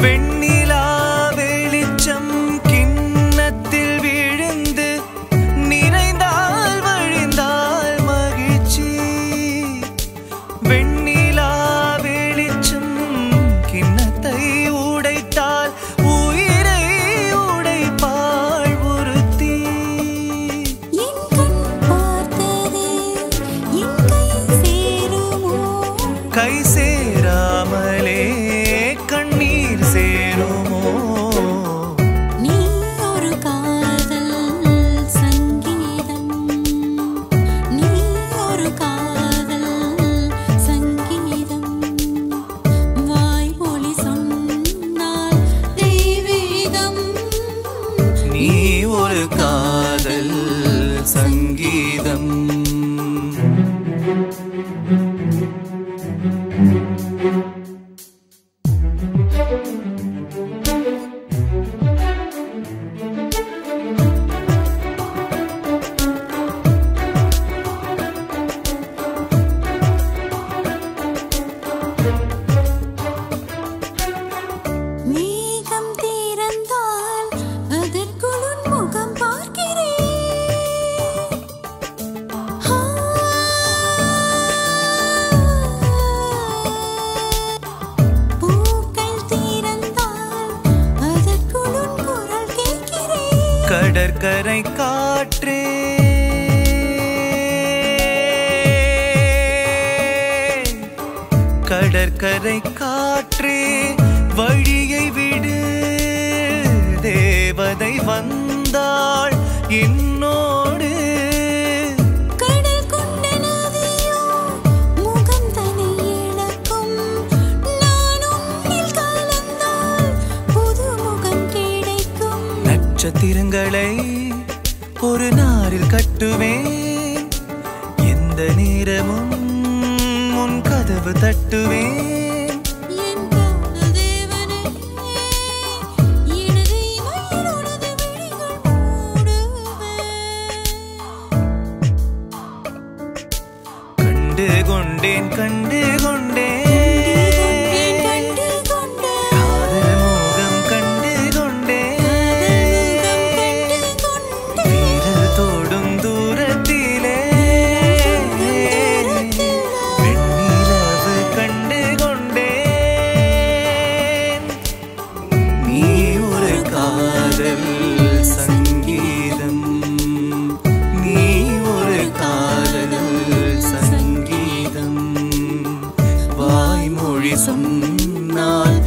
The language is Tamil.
வெண்ணிலா வெளிச்சம் கிண்ணத்தில் விழுந்து நிறைந்தால் வழிந்தால் மகிழ்ச்சி. வெண்ணிலா வெளிச்சம் கிண்ணத்தை உடைத்தால் உயிரை உடைப்பாள் ஒருத்தி. என் கண் பார்த்தது என் கை சேருமோ? கை சேராமலே கண்ணீர் சேருமோ? நீ ஒரு காதல் சங்கீதம், நீ ஒரு காதல் சங்கீதம். வாய்மொழி சொன்னால் தெய்வீகம். நீ ஒரு காதல் சங்கீதம். மேகம் திறந்தால் அதற்குள் உன் முகம் பார்க்கிறேன். பூக்கள் திறந்தால் அதற்குள் உன் குரல் கேட்கிறேன். கடற்கரை காற்றே கடற்கரை காற்றே வழியை விடு. தேவதை வந்தாள் என்னோடு. கடல் கொண்ட நதியோ முகம் தன்னை இழக்கும். நான் உன்னில் கலந்தால் புது முகம் கிடைக்கும். நட்சத்திரங்களை ஒரு நாரில் கட்டுவேன். எந்த நேரமும் உன் கதவு தட்டுவேன். என் காதல் தேவனே, எனது இமையில் உனது விழிகள் மூடுவேன். கண்டு கொண்டேன் கண்டு கொண்டேன் கண்டு கொண்டேன் காதல் மோகம் கண்டு கொண்டேன். வீரல் தோடும் தூரத்திலே வெண்ணிலவு கண்டு கொண்டேன். நீ ஒரு காதல் சங்கீதம். நீ ஒரு காதல் சங்கீதம். வாய்மொழி சொன்னால்